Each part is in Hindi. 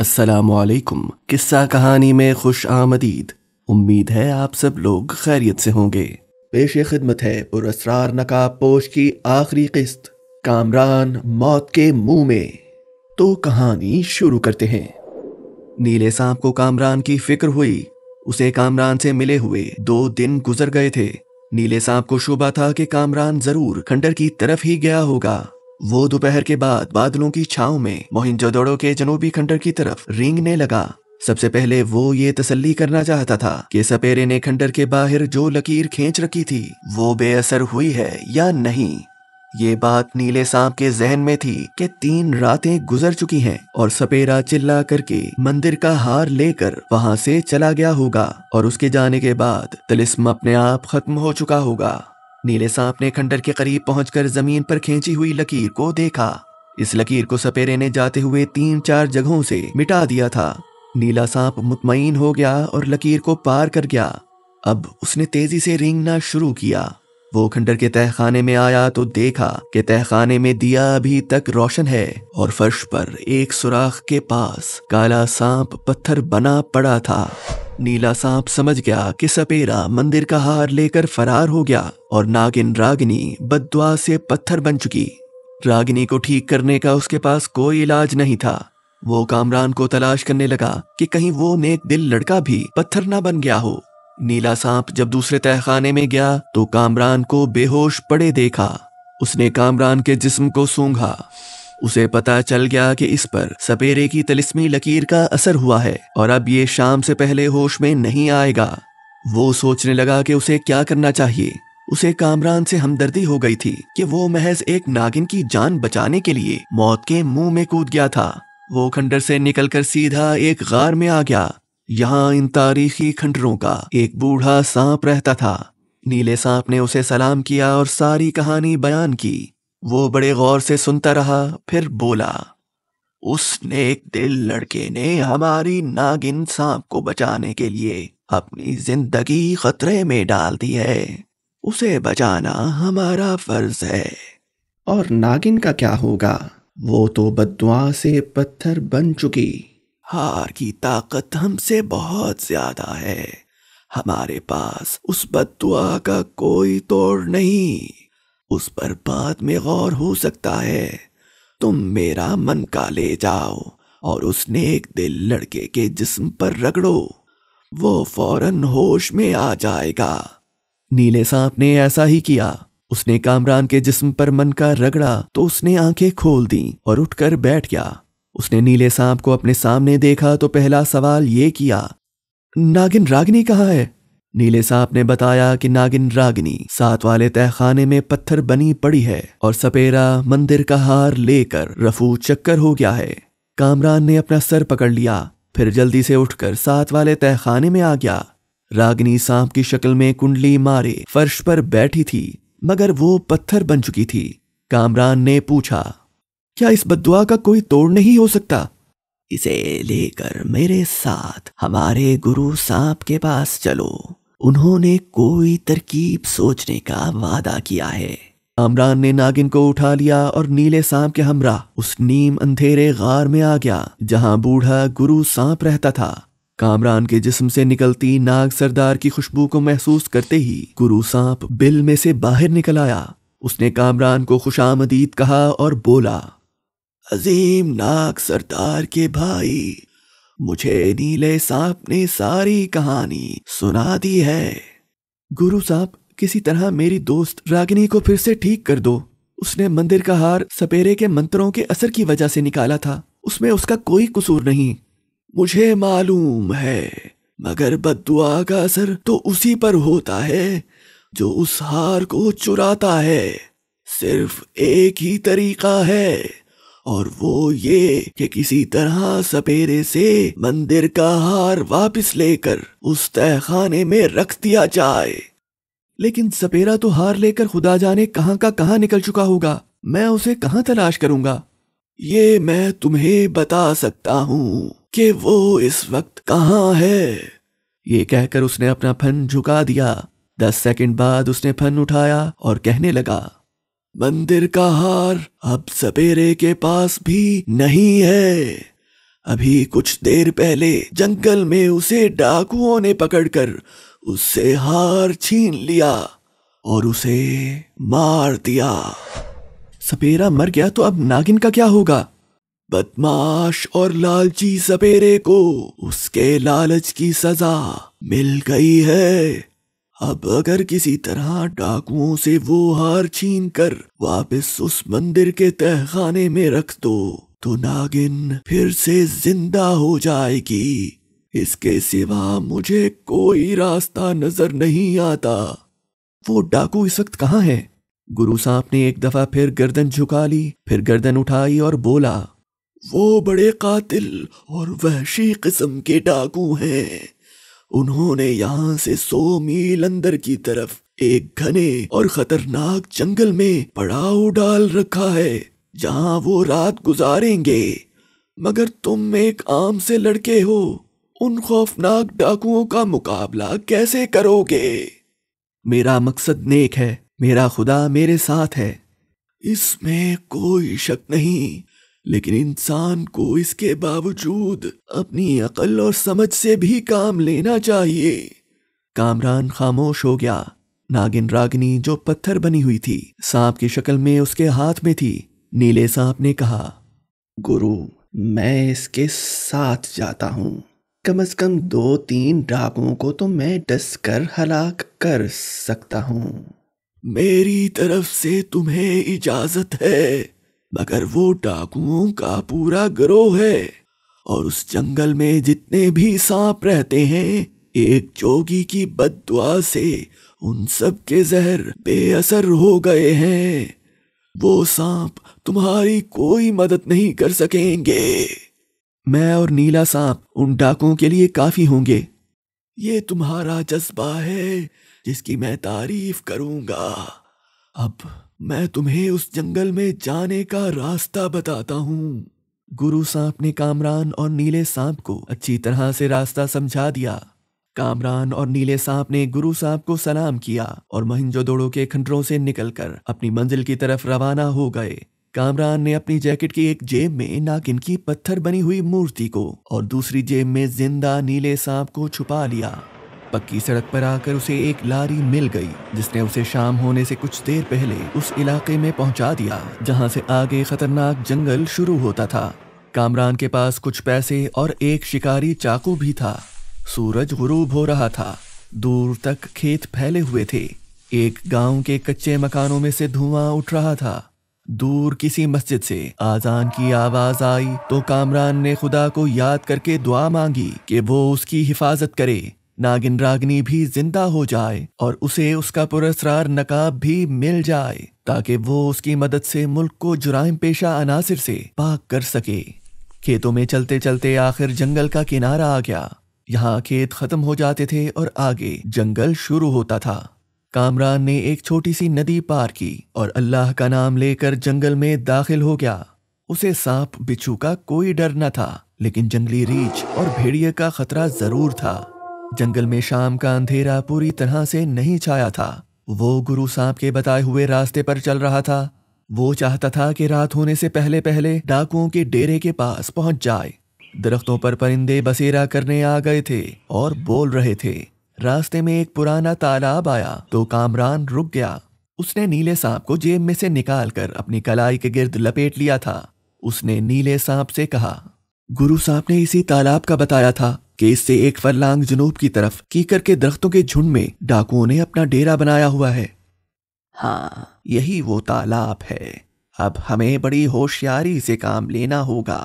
अस्सलामुअलैकुम। किस्सा कहानी में खुश आमदीद। उम्मीद है आप सब लोग खैरियत से होंगे। पेश खिदमत है पुरअसरार नकाब पोश की आखिरी किस्त, कामरान मौत के मुंह में। तो कहानी शुरू करते हैं। नीले सांप को कामरान की फिक्र हुई। उसे कामरान से मिले हुए 2 दिन गुजर गए थे। नीले सांप को शुबा था कि कामरान जरूर खंडर की तरफ ही गया होगा। वो दोपहर के बाद बादलों की छांव में मोहिंजोदड़ो के जनूबी खंडर की तरफ रेंगने लगा। सबसे पहले वो ये तसल्ली करना चाहता था कि सपेरे ने खंडर के बाहर जो लकीर खींच रखी थी वो बेअसर हुई है या नहीं। ये बात नीले सांप के जहन में थी कि 3 रातें गुजर चुकी हैं और सपेरा चिल्ला करके मंदिर का हार लेकर वहां से चला गया होगा और उसके जाने के बाद तिलिस्म अपने आप खत्म हो चुका होगा। नीले सांप ने खंडर के करीब पहुंचकर जमीन पर खींची हुई लकीर को देखा। इस लकीर को सपेरे ने जाते हुए 3-4 जगहों से मिटा दिया था। नीला सांप मुतमईन हो गया और लकीर को पार कर गया। अब उसने तेजी से रेंगना शुरू किया। वो खंडर के तहखाने में आया तो देखा कि तहखाने में दिया अभी तक रोशन है और फर्श पर एक सुराख के पास काला सांप पत्थर बना पड़ा था। नीला सांप समझ गया कि सपेरा मंदिर का हार लेकर फरार हो गया और नागिन रागिनी बद्दुआ से पत्थर बन चुकी। रागिनी को ठीक करने का उसके पास कोई इलाज नहीं था। वो कामरान को तलाश करने लगा कि कहीं वो नेक दिल लड़का भी पत्थर ना बन गया हो। नीला सांप जब दूसरे तहखाने में गया तो कामरान को बेहोश पड़े देखा। उसने कामरान के जिस्म को सूंघा। उसे पता चल गया कि इस पर सपेरे की तिलिस्मी लकीर का असर हुआ है और अब ये शाम से पहले होश में नहीं आएगा। वो सोचने लगा कि उसे क्या करना चाहिए। उसे कामरान से हमदर्दी हो गई थी कि वो महज एक नागिन की जान बचाने के लिए मौत के मुंह में कूद गया था। वो खंडर से निकलकर सीधा एक गार में आ गया। यहाँ इन तारीखी खंडरों का एक बूढ़ा सांप रहता था। नीले सांप ने उसे सलाम किया और सारी कहानी बयान की। वो बड़े गौर से सुनता रहा, फिर बोला, उस नेक दिल लड़के ने हमारी नागिन सांप को बचाने के लिए अपनी जिंदगी खतरे में डाल दी है। उसे बचाना हमारा फर्ज है। और नागिन का क्या होगा? वो तो बद्दुआ से पत्थर बन चुकी। हार की ताकत हमसे बहुत ज्यादा है। हमारे पास उस बद्दुआ का कोई तोड़ नहीं। उस पर बाद में गौर हो सकता है। तुम मेरा मन का ले जाओ और उस नेक दिल लड़के के जिस्म पर रगड़ो। वो फौरन होश में आ जाएगा। नीले सांप ने ऐसा ही किया। उसने कामरान के जिस्म पर मन का रगड़ा तो उसने आंखें खोल दी और उठकर बैठ गया। उसने नीले सांप को अपने सामने देखा तो पहला सवाल ये किया, नागिन रागिनी कहाँ है? नीले सांप ने बताया कि नागिन रागिनी 7 वाले तहखाने में पत्थर बनी पड़ी है और सपेरा मंदिर का हार लेकर रफू चक्कर हो गया है। कामरान ने अपना सर पकड़ लिया, फिर जल्दी से उठकर 7 वाले तहखाने में आ गया। रागिनी सांप की शक्ल में कुंडली मारे फर्श पर बैठी थी, मगर वो पत्थर बन चुकी थी। कामरान ने पूछा, क्या इस बद्दुआ का कोई तोड़ नहीं हो सकता? इसे लेकर मेरे साथ हमारे गुरु सांप के पास चलो। उन्होंने कोई तरकीब सोचने का वादा किया है। कामरान ने नागिन को उठा लिया और नीले सांप के हमरा उस नीम अंधेरे गार में आ गया जहां बूढ़ा गुरु सांप रहता था। कामरान के जिस्म से निकलती नाग सरदार की खुशबू को महसूस करते ही गुरु सांप बिल में से बाहर निकल आया। उसने कामरान को खुशामदीद कहा और बोला, अजीम नाग सरदार के भाई, मुझे नीले सांप ने सारी कहानी सुना दी है। गुरु साहब, किसी तरह मेरी दोस्त रागिनी को फिर से ठीक कर दो। उसने मंदिर का हार सपेरे के मंत्रों के असर की वजह से निकाला था। उसमें उसका कोई कसूर नहीं। मुझे मालूम है, मगर बद्दुआ का असर तो उसी पर होता है जो उस हार को चुराता है। सिर्फ एक ही तरीका है और वो ये कि किसी तरह सपेरे से मंदिर का हार वापस लेकर उस तहखाने में रख दिया जाए। लेकिन सपेरा तो हार लेकर खुदा जाने कहां का कहां निकल चुका होगा। मैं उसे कहां तलाश करूंगा? ये मैं तुम्हें बता सकता हूँ कि वो इस वक्त कहां है। ये कहकर उसने अपना फन झुका दिया। 10 सेकंड बाद उसने फन उठाया और कहने लगा, मंदिर का हार अब सपेरे के पास भी नहीं है। अभी कुछ देर पहले जंगल में उसे डाकुओं ने पकड़कर उससे हार छीन लिया और उसे मार दिया। सपेरा मर गया तो अब नागिन का क्या होगा? बदमाश और लालची सपेरे को उसके लालच की सजा मिल गई है। अब अगर किसी तरह डाकुओं से वो हार छीन कर वापस उस मंदिर के तहखाने में रख दो तो नागिन फिर से जिंदा हो जाएगी। इसके सिवा मुझे कोई रास्ता नजर नहीं आता। वो डाकू इस वक्त कहाँ है? गुरु सांप ने एक दफा फिर गर्दन झुका ली, फिर गर्दन उठाई और बोला, वो बड़े कातिल और वहशी किस्म के डाकू हैं। उन्होंने यहाँ से 100 मील अंदर की तरफ एक घने और खतरनाक जंगल में पड़ाव डाल रखा है, जहाँ वो रात गुजारेंगे। मगर तुम एक आम से लड़के हो, उन खौफनाक डाकुओं का मुकाबला कैसे करोगे? मेरा मकसद नेक है, मेरा खुदा मेरे साथ है, इसमें कोई शक नहीं। लेकिन इंसान को इसके बावजूद अपनी अकल और समझ से भी काम लेना चाहिए। कामरान खामोश हो गया। नागिन रागिनी जो पत्थर बनी हुई थी, सांप की शक्ल में उसके हाथ में थी। नीले सांप ने कहा, गुरु, मैं इसके साथ जाता हूँ। कम से कम 2-3 डाकुओं को तो मैं डस कर हलाक कर सकता हूँ। मेरी तरफ से तुम्हें इजाजत है, मगर वो डाकुओं का पूरा गिरोह है और उस जंगल में जितने भी सांप रहते हैं, एक जोगी की बद्दुआ से उन सब के जहर बेअसर हो गए हैं। वो सांप तुम्हारी कोई मदद नहीं कर सकेंगे। मैं और नीला सांप उन डाकुओं के लिए काफी होंगे। ये तुम्हारा जज्बा है जिसकी मैं तारीफ करूंगा। अब मैं तुम्हें उस जंगल में जाने का रास्ता बताता हूँ। गुरु सांप ने कामरान और नीले सांप को अच्छी तरह से रास्ता समझा दिया। कामरान और नीले सांप ने गुरु सांप को सलाम किया और मोहनजोदड़ो के खंडरों से निकलकर अपनी मंजिल की तरफ रवाना हो गए। कामरान ने अपनी जैकेट की एक जेब में नागिन की पत्थर बनी हुई मूर्ति को और दूसरी जेब में जिंदा नीले सांप को छुपा लिया। पक्की सड़क पर आकर उसे एक लारी मिल गई, जिसने उसे शाम होने से कुछ देर पहले उस इलाके में पहुंचा दिया जहां से आगे खतरनाक जंगल शुरू होता था। कामरान के पास कुछ पैसे और एक शिकारी चाकू भी था। सूरज गुरूब हो रहा था। दूर तक खेत फैले हुए थे। एक गांव के कच्चे मकानों में से धुआं उठ रहा था। दूर किसी मस्जिद से आजान की आवाज आई तो कामरान ने खुदा को याद करके दुआ मांगी कि वो उसकी हिफाजत करे, नागिन रागिनी भी जिंदा हो जाए और उसे उसका पुरस्कार नकाब भी मिल जाए, ताकि वो उसकी मदद से मुल्क को जुराइम पेशा अनासिर से पाक कर सके। खेतों में चलते चलते आखिर जंगल का किनारा आ गया। यहाँ खेत खत्म हो जाते थे और आगे जंगल शुरू होता था। कामरान ने एक छोटी सी नदी पार की और अल्लाह का नाम लेकर जंगल में दाखिल हो गया। उसे सांप बिच्छू का कोई डर न था, लेकिन जंगली रीछ और भेड़िए का खतरा जरूर था। जंगल में शाम का अंधेरा पूरी तरह से नहीं छाया था। वो गुरु सांप के बताए हुए रास्ते पर चल रहा था। वो चाहता था कि रात होने से पहले पहले डाकुओं के डेरे के पास पहुंच जाए। दरख्तों पर परिंदे बसेरा करने आ गए थे और बोल रहे थे। रास्ते में एक पुराना तालाब आया तो कामरान रुक गया। उसने नीले सांप को जेब में से निकालकर अपनी कलाई के गिर्द लपेट लिया था। उसने नीले सांप से कहा, गुरु सांप ने इसी तालाब का बताया था कि इससे एक फरलांग जनूब की तरफ कीकर के दरख्तों के झुंड में डाकुओं ने अपना डेरा बनाया हुआ है। हाँ, यही वो तालाब है। अब हमें बड़ी होशियारी से काम लेना होगा।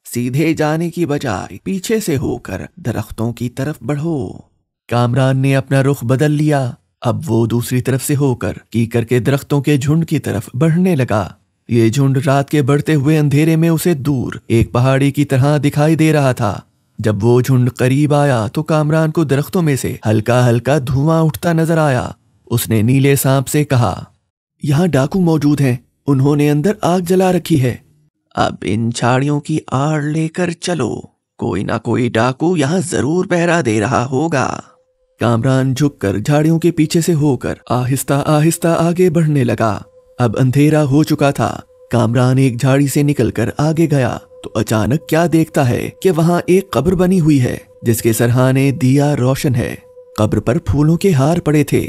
सीधे जाने की बजाय पीछे से होकर दरख्तों की तरफ बढ़ो। कामरान ने अपना रुख बदल लिया। अब वो दूसरी तरफ से होकर कीकर के दरख्तों के झुंड की तरफ बढ़ने लगा। ये झुंड रात के बढ़ते हुए अंधेरे में उसे दूर एक पहाड़ी की तरह दिखाई दे रहा था। जब वो झुंड करीब आया तो कामरान को दरख्तों में से हल्का हल्का धुआं उठता नजर आया। उसने नीले सांप से कहा, यहाँ डाकू मौजूद हैं, उन्होंने अंदर आग जला रखी है। अब इन झाड़ियों की आड़ लेकर चलो, कोई ना कोई डाकू यहाँ जरूर पहरा दे रहा होगा। कामरान झुककर झाड़ियों के पीछे से होकर आहिस्ता आहिस्ता आगे बढ़ने लगा। अब अंधेरा हो चुका था। कामरान एक झाड़ी से निकलकर आगे गया तो अचानक क्या देखता है कि वहां एक कब्र बनी हुई है जिसके सरहाने दिया रोशन है। कब्र पर फूलों के हार पड़े थे,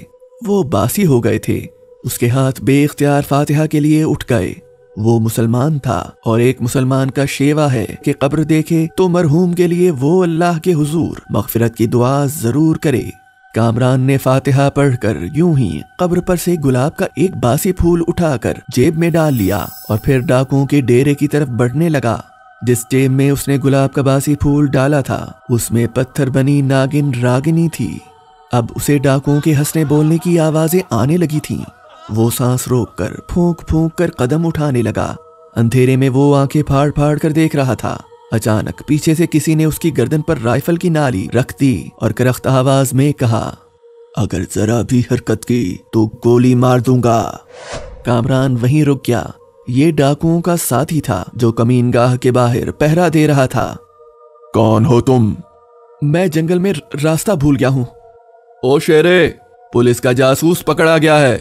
वो बासी हो गए थे। उसके हाथ बेख्तियार फातिहा के लिए उठ गए। वो मुसलमान था और एक मुसलमान का शेवा है कि कब्र देखे तो मरहूम के लिए वो अल्लाह के हुजूर मगफिरत की दुआ जरूर करे। कामरान ने फातिहा पढ़कर यूं ही कब्र पर से गुलाब का एक बासी फूल उठाकर जेब में डाल लिया और फिर डाकुओं के डेरे की तरफ बढ़ने लगा। जिस जेब में उसने गुलाब का बासी फूल डाला था उसमें पत्थर बनी नागिन रागिनी थी। अब उसे डाकुओं के हंसने बोलने की आवाजें आने लगी थीं। वो सांस रोककर फूंक फूंक कर कदम उठाने लगा। अंधेरे में वो आंखें फाड़ फाड़ कर देख रहा था। अचानक पीछे से किसी ने उसकी गर्दन पर राइफल की नाली रख दी और करख्त आवाज में कहा, अगर जरा भी हरकत की तो गोली मार दूंगा। कामरान वहीं रुक गया। ये डाकुओं का साथी था जो कमीनगाह के बाहर पहरा दे रहा था। कौन हो तुम? मैं जंगल में रास्ता भूल गया हूं। ओ शेरे, पुलिस का जासूस पकड़ा गया है।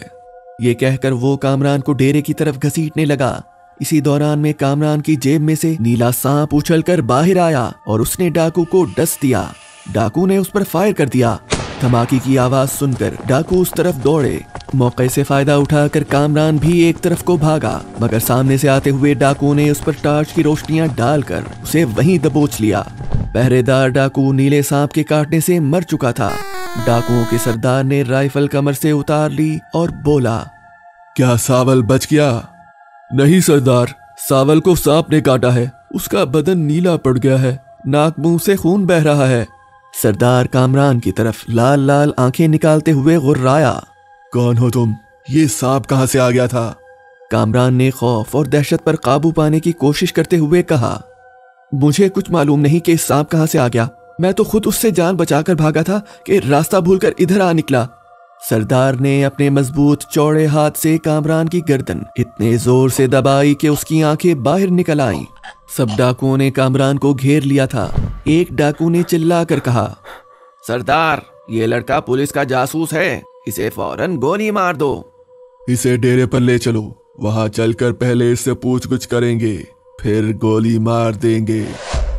ये कहकर वो कामरान को डेरे की तरफ घसीटने लगा। इसी दौरान में कामरान की जेब में से नीला सांप उछलकर बाहर आया और उसने डाकू को डस दिया। डाकू ने उस पर फायर कर दिया। धमाके की आवाज सुनकर डाकू उस तरफ दौड़े। मौके से फायदा उठाकर कामरान भी एक तरफ को भागा, मगर सामने से आते हुए डाकू ने उस पर टार्च की रोशनियां डालकर उसे वहीं दबोच लिया। पहरेदार डाकू नीले सांप के काटने से मर चुका था। डाकुओं के सरदार ने राइफल कमर से उतार ली और बोला, क्या सावल बच गया? नहीं सरदार, सावल को सांप ने काटा है। उसका बदन नीला पड़ गया है, नाक मुंह से खून बह रहा है। सरदार कामरान की तरफ लाल लाल आंखें निकालते हुए गुर्राया। कौन हो तुम? ये सांप कहां से आ गया था? कामरान ने खौफ और दहशत पर काबू पाने की कोशिश करते हुए कहा, मुझे कुछ मालूम नहीं कि सांप कहां से आ गया। मैं तो खुद उससे जान बचाकर भागा था कि रास्ता भूलकर इधर आ निकला। सरदार ने अपने मजबूत चौड़े हाथ से कामरान की गर्दन इतने जोर से दबाई कि उसकी आंखें बाहर निकल आईं। सब डाकुओं ने कामरान को घेर लिया था। एक डाकू ने चिल्लाकर कहा, सरदार, ये लड़का पुलिस का जासूस है, इसे फौरन गोली मार दो। इसे डेरे पर ले चलो, वहां चलकर पहले इससे पूछगछ करेंगे, फिर गोली मार देंगे।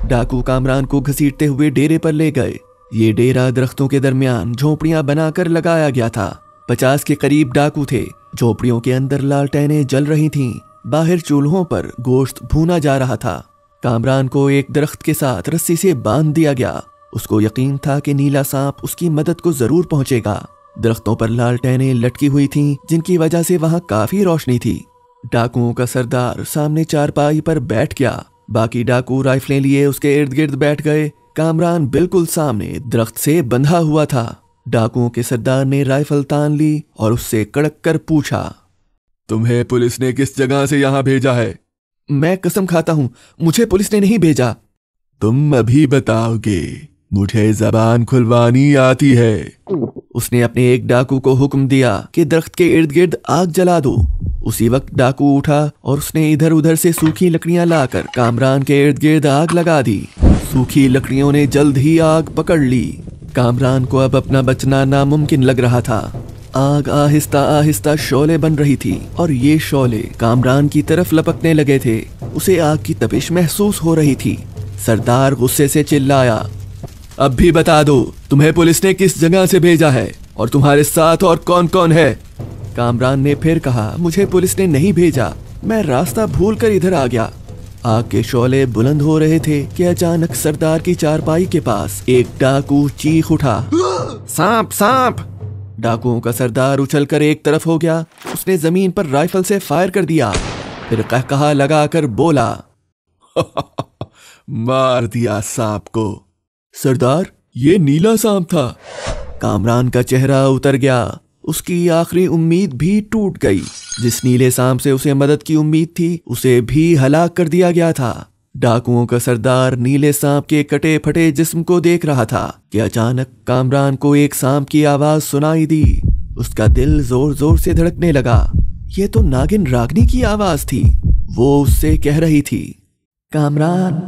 डाकू कामरान को घसीटते हुए डेरे पर ले गए। ये डेरा दरख्तों के दरमियान झोपड़ियां बनाकर लगाया गया था। 50 के करीब डाकू थे। झोपड़ियों के अंदर लालटेनें जल रही थीं। बाहर चूल्हों पर गोश्त भूना जा रहा था। कामरान को एक दरख्त के साथ रस्सी से बांध दिया गया। उसको यकीन था कि नीला सांप उसकी मदद को जरूर पहुंचेगा। दरख्तों पर लालटेनें लटकी हुई थीं, जिनकी वजह से वहां काफी रोशनी थी। डाकुओं का सरदार सामने चारपाई पर बैठ गया। बाकी डाकू राइफलें लिए उसके इर्द गिर्द बैठ गए। कामरान बिल्कुल सामने दरख्त से बंधा हुआ था। डाकुओं के सरदार ने राइफल तान ली और उससे कड़क कर पूछा, तुम्हें पुलिस ने किस जगह से यहाँ भेजा है? मैं कसम खाता हूँ, मुझे पुलिस ने नहीं भेजा। तुम अभी बताओगे, मुझे जबान खुलवानी आती है। उसने अपने एक डाकू को हुक्म दिया कि दरख्त के इर्द गिर्द आग जला दो। उसी वक्त डाकू उठा और उसने इधर उधर से सूखी लकड़ियां लाकर कामरान के इर्द गिर्द आग लगा दी। सूखी लकड़ियों ने जल्द ही आग पकड़ ली। कामरान को अब अपना बचना नामुमकिन लग रहा था। आग आहिस्ता आहिस्ता शोले बन रही थी और ये शोले कामरान की तरफ लपकने लगे थे। उसे आग की तपिश महसूस हो रही थी। सरदार गुस्से से चिल्लाया, अब भी बता दो, तुम्हें पुलिस ने किस जगह से भेजा है और तुम्हारे साथ और कौन कौन है? कामरान ने फिर कहा, मुझे पुलिस ने नहीं भेजा, मैं रास्ता भूलकर इधर आ गया। आग के शोले बुलंद हो रहे थे कि अचानक सरदार की चारपाई के पास एक डाकू चीख उठा, सांप सांप। डाकुओं का सरदार उछलकर एक तरफ हो गया। उसने जमीन पर राइफल से फायर कर दिया, फिर कहकहा लगाकर बोला, मार दिया सांप को। सरदार, ये नीला सांप था। कामरान का चेहरा उतर गया। उसकी आखिरी उम्मीद भी टूट गई। जिस नीले सांप से उसे मदद की उम्मीद थी, उसे भी हलाक कर दिया गया था। डाकुओं का सरदार नीले सांप के कटे फटे जिस्म को देख रहा था कि अचानक कामरान को एक सांप की आवाज सुनाई दी। उसका दिल जोर जोर से धड़कने लगा। यह तो नागिन रागनी की आवाज थी। वो उससे कह रही थी, कामरान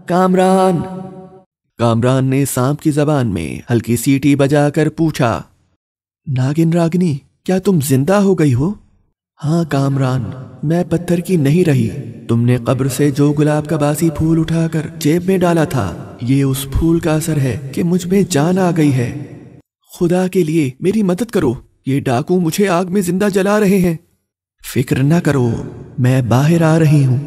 कामरान। कामरान ने सांप की जबान में हल्की सीटी बजाकर पूछा, नागिन रागनी, क्या तुम जिंदा हो गई हो? हाँ कामरान, मैं पत्थर की नहीं रही। तुमने कब्र से जो गुलाब का बासी फूल उठाकर जेब में डाला था, ये उस फूल का असर है कि मुझ में जान आ गई है। खुदा के लिए मेरी मदद करो, ये डाकू मुझे आग में जिंदा जला रहे हैं। फिक्र न करो, मैं बाहर आ रही हूँ।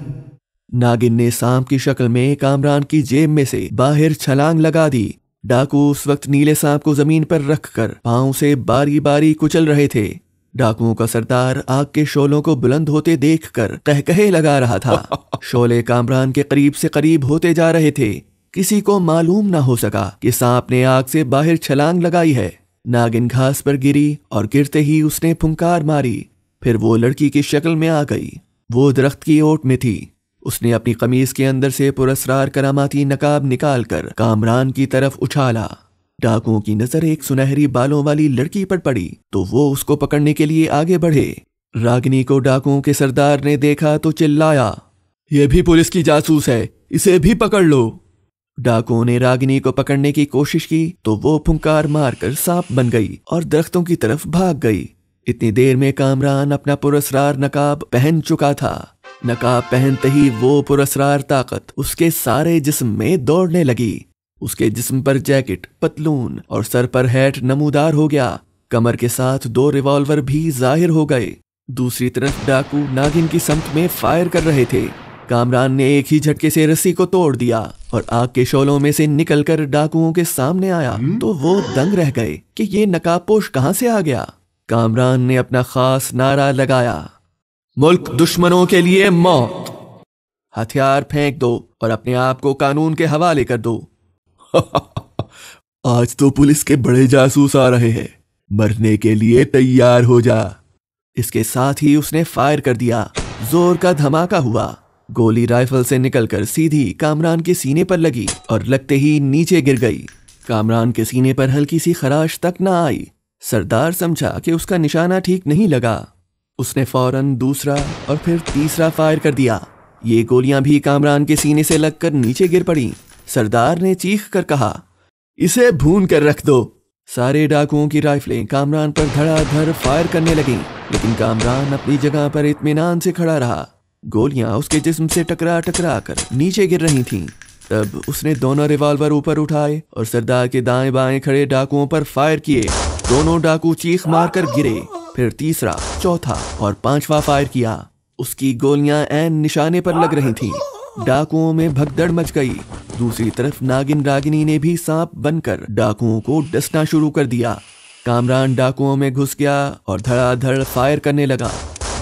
नागिन ने सांप की शक्ल में कामरान की जेब में से बाहर छलांग लगा दी। डाकू उस वक्त नीले सांप को जमीन पर रखकर पांव से बारी बारी कुचल रहे थे। डाकुओं का सरदार आग के शोलों को बुलंद होते देखकर कहकहे लगा रहा था। शोले कामरान के करीब से करीब होते जा रहे थे। किसी को मालूम ना हो सका कि सांप ने आग से बाहर छलांग लगाई है। नागिन घास पर गिरी और गिरते ही उसने फुंकार मारी। फिर वो लड़की की शक्ल में आ गई। वो दरख्त की ओट में थी। उसने अपनी कमीज के अंदर से पुरस्रार करामाती नकाब निकालकर कामरान की तरफ उछाला। डाकुओं की नजर एक सुनहरी बालों वाली लड़की पर पड़ी तो वो उसको पकड़ने के लिए आगे बढ़े। रागिनी को डाकुओं के सरदार ने देखा तो चिल्लाया, यह भी पुलिस की जासूस है, इसे भी पकड़ लो। डाकुओं ने रागिनी को पकड़ने की कोशिश की तो वो फुंकार मारकर सांप बन गई और दरख्तों की तरफ भाग गई। इतनी देर में कामरान अपना पुरस्रार नकाब पहन चुका था। नकाब पहनते ही वो पुरस्रार ताकत उसके सारे जिस्म में दौड़ने लगी। उसके जिस्म पर जैकेट, पतलून और सर पर हैट नमूदार हो गया। कमर के साथ 2 रिवॉल्वर भी जाहिर हो गए। दूसरी तरफ डाकू नागिन की समत में फायर कर रहे थे। कामरान ने एक ही झटके से रस्सी को तोड़ दिया और आग के शोलों में से निकलकर डाकुओं के सामने आया तो वो दंग रह गए कि ये नकाबपोश कहां से आ गया। कामरान ने अपना खास नारा लगाया, मुल्क दुश्मनों के लिए मौत। हथियार फेंक दो और अपने आप को कानून के हवाले कर दो। आज तो पुलिस के बड़े जासूस आ रहे हैं, मरने के लिए तैयार हो जा। इसके साथ ही उसने फायर कर दिया। जोर का धमाका हुआ। गोली राइफल से निकलकर सीधी कामरान के सीने पर लगी और लगते ही नीचे गिर गई। कामरान के सीने पर हल्की सी खराश तक न आई। सरदार समझा कि उसका निशाना ठीक नहीं लगा। उसने फौरन दूसरा और फिर तीसरा फायर कर दिया। ये गोलियां भी कामरान के सीने से लगकर नीचे गिर पड़ी। सरदार ने चीख कर कहा, इसे भून कर रख दो। सारे डाकुओं की राइफलें कामरान पर धड़ाधड़ फायर करने लगीं, लेकिन कामरान अपनी जगह पर इत्मीनान से खड़ा रहा। गोलियां उसके जिस्म से टकरा टकरा कर नीचे गिर रही थीं। तब उसने दोनों रिवॉल्वर ऊपर उठाए और सरदार के दाएं बाएं खड़े डाकुओं पर फायर किए। दोनों डाकू चीख मारकर गिरे। फिर तीसरा, चौथा और 5वां फायर किया। उसकी गोलियां ऐन निशाने पर लग रही थीं। डाकुओं में भगदड़ मच गई। दूसरी तरफ नागिन रागिनी ने भी सांप बनकर डाकुओं को डसना शुरू कर दिया। कामरान डाकुओं में घुस गया और धड़ाधड़ फायर करने लगा।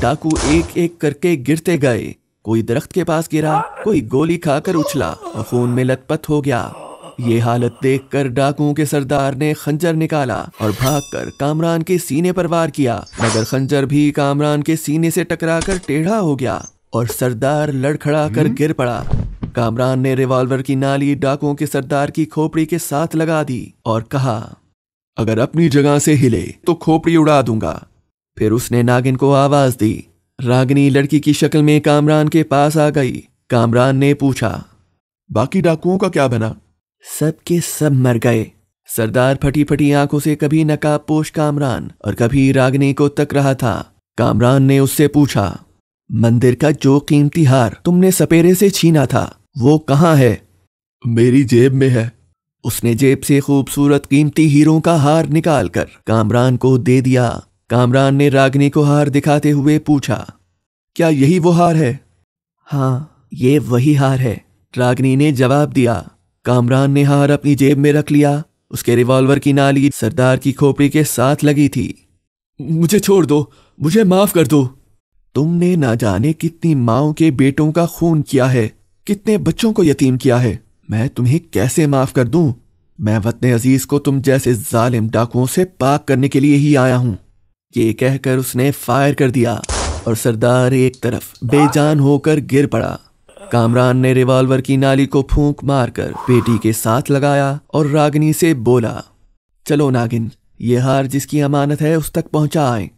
डाकू एक एक करके गिरते गए। कोई दरख्त के पास गिरा, कोई गोली खाकर उछला और खून में लथपथ हो गया। ये हालत देखकर डाकुओं के सरदार ने खंजर निकाला और भागकर कामरान के सीने पर वार किया, मगर खंजर भी कामरान के सीने से टकराकर टेढ़ा हो गया और सरदार लड़खड़ा कर गिर पड़ा। कामरान ने रिवॉल्वर की नाली डाकुओं के सरदार की खोपड़ी के साथ लगा दी और कहा, अगर अपनी जगह से हिले तो खोपड़ी उड़ा दूंगा। फिर उसने नागिन को आवाज दी। रागिनी लड़की की शक्ल में कामरान के पास आ गई। कामरान ने पूछा, बाकी डाकुओं का क्या बना? सब के सब मर गए। सरदार फटी फटी आंखों से कभी नकाबपोश कामरान और कभी रागिनी को तक रहा था। कामरान ने उससे पूछा, मंदिर का जो कीमती हार तुमने सपेरे से छीना था वो कहाँ है? मेरी जेब में है। उसने जेब से खूबसूरत कीमती हीरों का हार निकालकर कामरान को दे दिया। कामरान ने रागिनी को हार दिखाते हुए पूछा, क्या यही वो हार है? हाँ, ये वही हार है, रागिनी ने जवाब दिया। कामरान ने हार अपनी जेब में रख लिया। उसके रिवॉल्वर की नाली सरदार की खोपड़ी के साथ लगी थी। मुझे छोड़ दो, मुझे माफ कर दो। तुमने ना जाने कितनी माओं के बेटों का खून किया है, कितने बच्चों को यतीम किया है। मैं तुम्हें कैसे माफ कर दूं? मैं वतन अजीज को तुम जैसे जालिम डाकुओं से पाक करने के लिए ही आया हूं। ये कहकर उसने फायर कर दिया और सरदार एक तरफ बेजान होकर गिर पड़ा। कामरान ने रिवॉल्वर की नाली को फूंक मारकर पेटी के साथ लगाया और रागिनी से बोला, चलो नागिन, ये हार जिसकी अमानत है उस तक पहुंचाएं।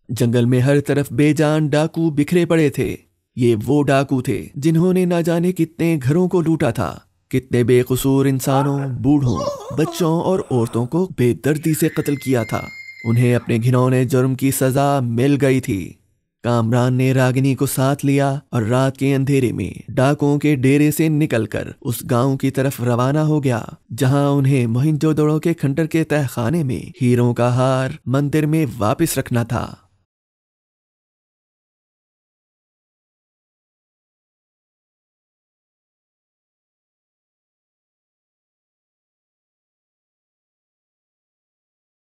जंगल में हर तरफ बेजान डाकू बिखरे पड़े थे। ये वो डाकू थे जिन्होंने ना जाने कितने घरों को लूटा था, कितने बेकसूर इंसानों, बूढ़ों, बच्चों और औरतों को बेदर्दी से कत्ल किया था। उन्हें अपने घिनौने जुर्म की सजा मिल गई थी। कामरान ने रागिनी को साथ लिया और रात के अंधेरे में डाकुओं के डेरे से निकलकर उस गांव की तरफ रवाना हो गया, जहां उन्हें मोहिंजोदड़ो के खंडर के तहखाने में हीरों का हार मंदिर में वापस रखना था।